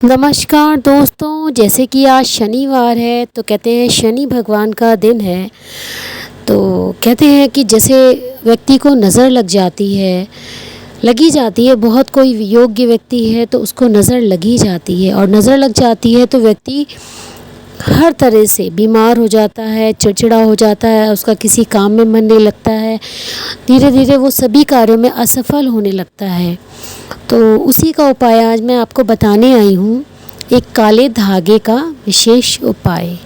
नमस्कार दोस्तों, जैसे कि आज शनिवार है तो कहते हैं शनि भगवान का दिन है। तो कहते हैं कि जैसे व्यक्ति को नज़र लगी जाती है, बहुत कोई योग्य व्यक्ति है तो उसको नज़र लगी जाती है, और नज़र लग जाती है तो व्यक्ति हर तरह से बीमार हो जाता है, चिड़चिड़ा हो जाता है, उसका किसी काम में मन नहीं लगता है, धीरे धीरे वो सभी कार्यों में असफल होने लगता है। तो उसी का उपाय आज मैं आपको बताने आई हूँ, एक काले धागे का विशेष उपाय।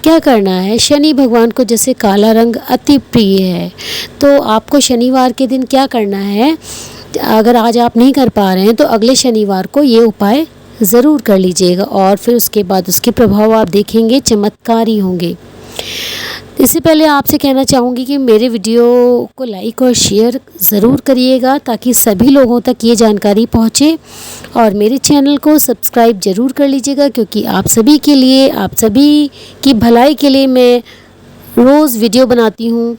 क्या करना है, शनि भगवान को जैसे काला रंग अति प्रिय है, तो आपको शनिवार के दिन क्या करना है, अगर आज आप नहीं कर पा रहे हैं तो अगले शनिवार को ये उपाय ज़रूर कर लीजिएगा, और फिर उसके बाद उसके प्रभाव आप देखेंगे चमत्कारी होंगे। इससे पहले आपसे कहना चाहूँगी कि मेरे वीडियो को लाइक और शेयर ज़रूर करिएगा ताकि सभी लोगों तक ये जानकारी पहुँचे, और मेरे चैनल को सब्सक्राइब ज़रूर कर लीजिएगा, क्योंकि आप सभी के लिए, आप सभी की भलाई के लिए मैं रोज़ वीडियो बनाती हूँ।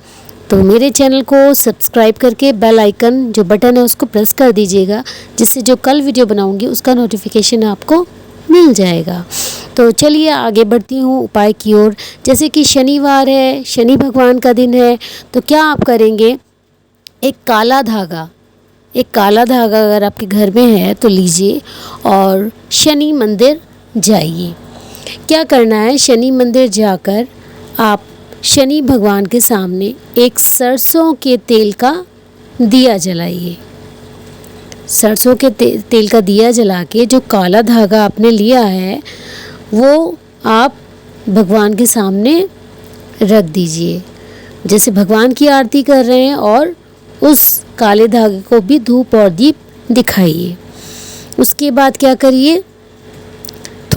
तो मेरे चैनल को सब्सक्राइब करके बेल आइकन जो बटन है उसको प्रेस कर दीजिएगा, जिससे जो कल वीडियो बनाऊँगी उसका नोटिफिकेशन आपको मिल जाएगा। तो चलिए आगे बढ़ती हूँ उपाय की ओर। जैसे कि शनिवार है, शनि भगवान का दिन है, तो क्या आप करेंगे, एक काला धागा अगर आपके घर में है तो लीजिए और शनि मंदिर जाइए। क्या करना है, शनि मंदिर जाकर आप शनि भगवान के सामने एक सरसों के तेल का दिया जलाइए। सरसों के तेल का दिया जला के जो काला धागा आपने लिया है वो आप भगवान के सामने रख दीजिए, जैसे भगवान की आरती कर रहे हैं, और उस काले धागे को भी धूप और दीप दिखाइए। उसके बाद क्या करिए,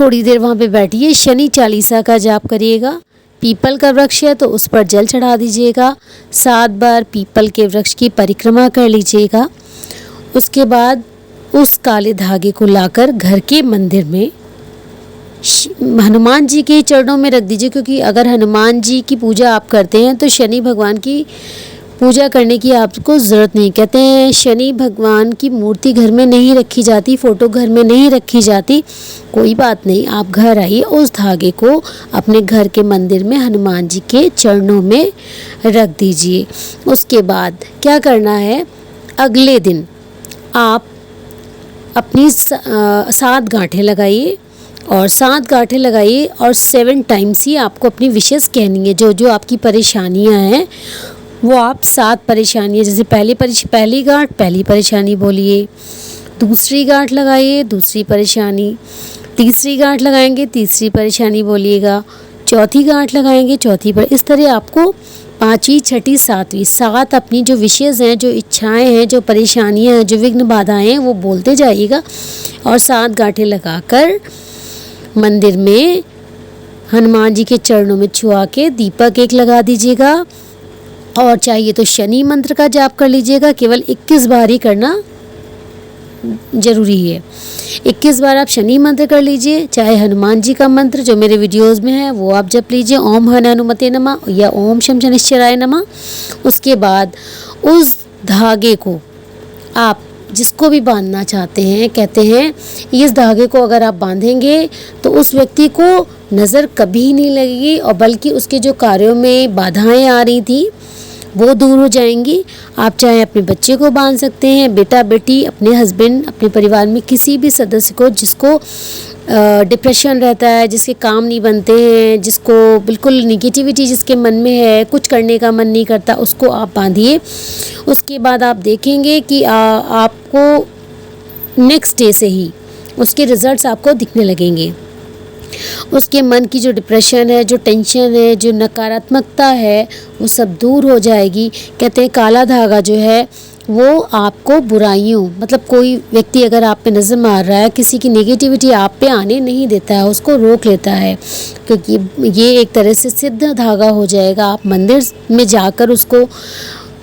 थोड़ी देर वहाँ पे बैठिए, शनि चालीसा का जाप करिएगा। पीपल का वृक्ष है तो उस पर जल चढ़ा दीजिएगा, 7 बार पीपल के वृक्ष की परिक्रमा कर लीजिएगा। उसके बाद उस काले धागे को लाकर घर के मंदिर में हनुमान जी के चरणों में रख दीजिए, क्योंकि अगर हनुमान जी की पूजा आप करते हैं तो शनि भगवान की पूजा करने की आपको ज़रूरत नहीं। कहते हैं शनि भगवान की मूर्ति घर में नहीं रखी जाती, फ़ोटो घर में नहीं रखी जाती। कोई बात नहीं, आप घर आइए, उस धागे को अपने घर के मंदिर में हनुमान जी के चरणों में रख दीजिए। उसके बाद क्या करना है, अगले दिन आप अपनी 7 गांठें लगाइए, और 7 गांठें लगाइए और 7 टाइम्स ही आपको अपनी विशेष कहनी है। जो जो आपकी परेशानियां हैं वो आप 7 परेशानियां, जैसे पहली गांठ पहली परेशानी बोलिए, दूसरी गांठ लगाइए दूसरी परेशानी, तीसरी गांठ लगाएंगे तीसरी परेशानी बोलिएगा, चौथी गांठ लगाएंगे चौथी पर, इस तरह आपको 5वीं 6ठी 7वीं 7 अपनी जो विशेष हैं, जो इच्छाएं हैं, जो परेशानियां हैं, जो विघ्न बाधाएं हैं वो बोलते जाइएगा, और 7 गांठें लगाकर मंदिर में हनुमान जी के चरणों में छुआ के दीपक एक लगा दीजिएगा, और चाहिए तो शनि मंत्र का जाप कर लीजिएगा। केवल 21 बार ही करना जरूरी है। 21 बार आप शनि मंत्र कर लीजिए, चाहे हनुमान जी का मंत्र जो मेरे वीडियोस में है वो आप जप लीजिए, ओम हन हनुमते नमः या ओम शम शनिश्चराय नमः। उसके बाद उस धागे को आप जिसको भी बांधना चाहते हैं, कहते हैं इस धागे को अगर आप बांधेंगे तो उस व्यक्ति को नज़र कभी नहीं लगेगी, और बल्कि उसके जो कार्यों में बाधाएं आ रही थी वो दूर हो जाएंगी। आप चाहे अपने बच्चे को बांध सकते हैं, बेटा बेटी, अपने हस्बैंड, अपने परिवार में किसी भी सदस्य को जिसको डिप्रेशन रहता है, जिसके काम नहीं बनते हैं, जिसको बिल्कुल निगेटिविटी जिसके मन में है, कुछ करने का मन नहीं करता, उसको आप बांधिए। उसके बाद आप देखेंगे कि आपको नेक्स्ट डे से ही उसके रिजल्ट्स आपको दिखने लगेंगे। उसके मन की जो डिप्रेशन है, जो टेंशन है, जो नकारात्मकता है वो सब दूर हो जाएगी। कहते हैं काला धागा जो है वो आपको बुराइयों, मतलब कोई व्यक्ति अगर आप पे नज़र मार रहा है, किसी की नेगेटिविटी आप पे आने नहीं देता है, उसको रोक लेता है, क्योंकि ये एक तरह से सिद्ध धागा हो जाएगा। आप मंदिर में जाकर उसको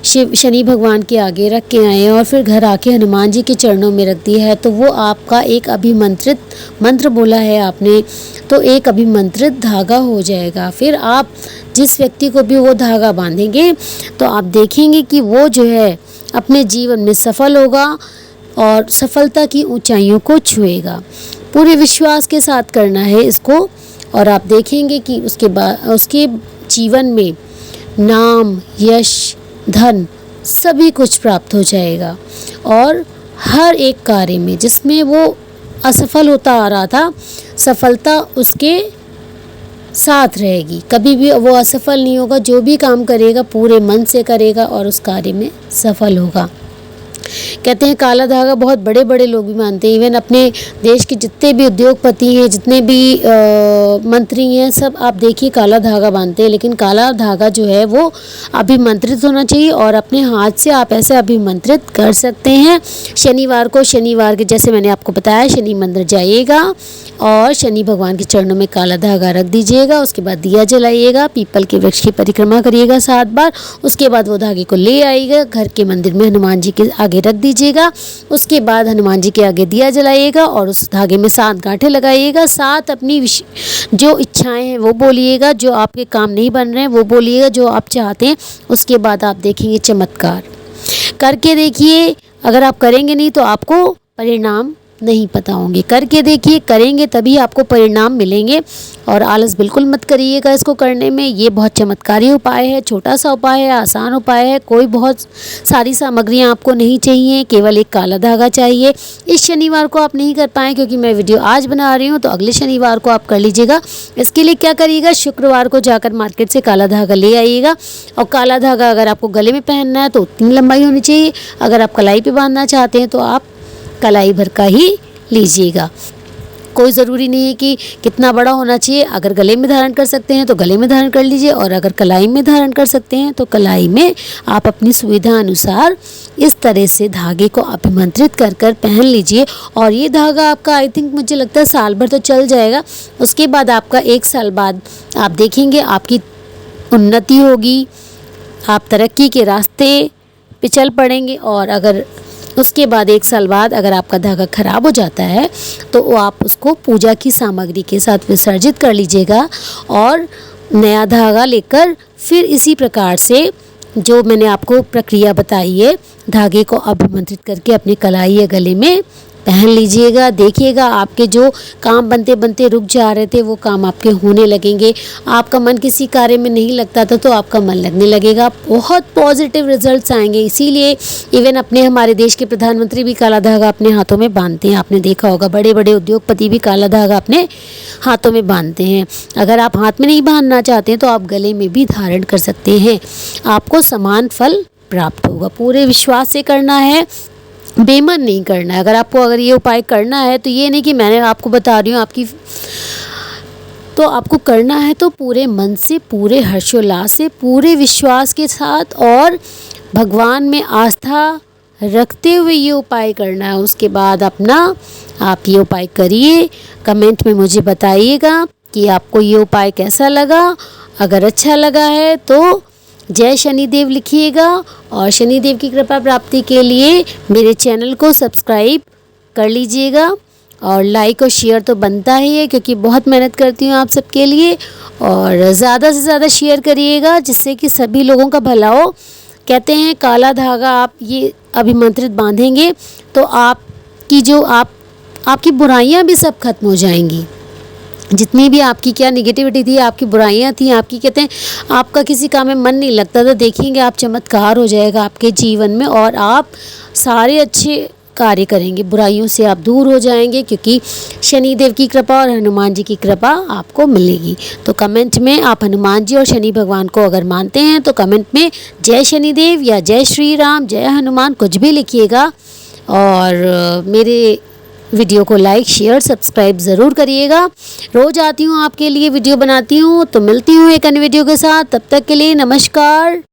शनि भगवान के आगे रख के आए और फिर घर आके हनुमान जी के चरणों में रख दिया है, तो वो आपका एक अभिमंत्रित मंत्र बोला है आपने, तो एक अभिमंत्रित धागा हो जाएगा। फिर आप जिस व्यक्ति को भी वो धागा बांधेंगे तो आप देखेंगे कि वो जो है अपने जीवन में सफल होगा और सफलता की ऊंचाइयों को छुएगा। पूरे विश्वास के साथ करना है इसको, और आप देखेंगे कि उसके बाद उसके जीवन में नाम, यश, धन सभी कुछ प्राप्त हो जाएगा। और हर एक कार्य में जिसमें वो असफल होता आ रहा था, सफलता उसके साथ रहेगी, कभी भी वो असफल नहीं होगा। जो भी काम करेगा पूरे मन से करेगा और उस कार्य में सफल होगा। कहते हैं काला धागा बहुत बड़े बड़े लोग भी मानते हैं, इवन अपने देश के जितने भी उद्योगपति हैं, जितने भी मंत्री हैं, सब आप देखिए काला धागा बांधते हैं। लेकिन काला धागा जो है वो अभिमंत्रित होना चाहिए, और अपने हाथ से आप ऐसे अभिमंत्रित कर सकते हैं। शनिवार के जैसे मैंने आपको बताया, शनि मंदिर जाइएगा और शनि भगवान के चरणों में काला धागा रख दीजिएगा। उसके बाद दिया जलाइएगा, पीपल के वृक्ष की परिक्रमा करिएगा 7 बार। उसके बाद वो धागे को ले आइएगा, घर के मंदिर में हनुमान जी के आगे रख दीजिएगा। उसके बाद हनुमान जी के आगे दिया जलाइएगा और उस धागे में 7 गांठें लगाइएगा। 7 अपनी जो इच्छाएं हैं वो बोलिएगा, जो आपके काम नहीं बन रहे हैं वो बोलिएगा, जो आप चाहते हैं। उसके बाद आप देखेंगे चमत्कार। करके देखिए, अगर आप करेंगे नहीं तो आपको परिणाम नहीं पता होंगे। करके देखिए, करेंगे तभी आपको परिणाम मिलेंगे। और आलस बिल्कुल मत करिएगा इसको करने में। ये बहुत चमत्कारी उपाय है, छोटा सा उपाय है, आसान उपाय है। कोई बहुत सारी सामग्रियां आपको नहीं चाहिए, केवल एक काला धागा चाहिए। इस शनिवार को आप नहीं कर पाएँ क्योंकि मैं वीडियो आज बना रही हूँ, तो अगले शनिवार को आप कर लीजिएगा। इसके लिए क्या करिएगा, शुक्रवार को जाकर मार्केट से काला धागा ले आइएगा। और काला धागा अगर आपको गले में पहनना है तो उतनी लंबाई होनी चाहिए। अगर आप कलाई पे बांधना चाहते हैं तो आप कलाई भर का ही लीजिएगा। कोई ज़रूरी नहीं है कि कितना बड़ा होना चाहिए। अगर गले में धारण कर सकते हैं तो गले में धारण कर लीजिए, और अगर कलाई में धारण कर सकते हैं तो कलाई में आप अपनी सुविधा अनुसार इस तरह से धागे को अभिमंत्रित कर कर पहन लीजिए। और ये धागा आपका आई थिंक मुझे लगता है साल भर तो चल जाएगा। उसके बाद आपका 1 साल बाद आप देखेंगे आपकी उन्नति होगी, आप तरक्की के रास्ते पे चल पड़ेंगे। और अगर उसके बाद 1 साल बाद अगर आपका धागा खराब हो जाता है तो वो आप उसको पूजा की सामग्री के साथ विसर्जित कर लीजिएगा, और नया धागा लेकर फिर इसी प्रकार से जो मैंने आपको प्रक्रिया बताई है, धागे को अभिमंत्रित करके अपने कलाई या गले में पहन लीजिएगा। देखिएगा आपके जो काम बनते बनते रुक जा रहे थे वो काम आपके होने लगेंगे। आपका मन किसी कार्य में नहीं लगता था तो आपका मन लगने लगेगा। बहुत पॉजिटिव रिजल्ट्स आएंगे। इसीलिए इवन अपने हमारे देश के प्रधानमंत्री भी काला धागा अपने हाथों में बांधते हैं। आपने देखा होगा, बड़े बड़े उद्योगपति भी काला धागा अपने हाथों में बांधते हैं। अगर आप हाथ में नहीं बांधना चाहते तो आप गले में भी धारण कर सकते हैं। आपको समान फल प्राप्त होगा। पूरे विश्वास से करना है, बेमन नहीं करना है। अगर ये उपाय करना है तो ये नहीं कि मैंने आपको बता रही हूँ तो आपको करना है तो पूरे मन से, पूरे हर्षोल्लास से, पूरे विश्वास के साथ और भगवान में आस्था रखते हुए ये उपाय करना है। उसके बाद आप ये उपाय करिए। कमेंट में मुझे बताइएगा कि आपको ये उपाय कैसा लगा। अगर अच्छा लगा है तो जय शनिदेव लिखिएगा, और शनिदेव की कृपा प्राप्ति के लिए मेरे चैनल को सब्सक्राइब कर लीजिएगा। और लाइक और शेयर तो बनता ही है क्योंकि बहुत मेहनत करती हूँ आप सबके लिए। और ज़्यादा से ज़्यादा शेयर करिएगा जिससे कि सभी लोगों का भला हो। कहते हैं काला धागा आप ये अभिमंत्रित बांधेंगे तो आपकी बुराइयाँ भी सब खत्म हो जाएंगी। जितनी भी आपकी क्या नेगेटिविटी थी, आपकी बुराइयां थी, आपकी कहते हैं आपका किसी काम में मन नहीं लगता था, देखेंगे आप चमत्कार हो जाएगा आपके जीवन में और आप सारे अच्छे कार्य करेंगे। बुराइयों से आप दूर हो जाएंगे क्योंकि शनिदेव की कृपा और हनुमान जी की कृपा आपको मिलेगी। तो कमेंट में आप हनुमान जी और शनि भगवान को अगर मानते हैं तो कमेंट में जय शनिदेव या जय श्री राम, जय हनुमान कुछ भी लिखिएगा। और मेरे वीडियो को लाइक शेयर सब्सक्राइब ज़रूर करिएगा। रोज़ आती हूँ आपके लिए वीडियो बनाती हूँ। तो मिलती हूँ एक अन्य वीडियो के साथ, तब तक के लिए नमस्कार।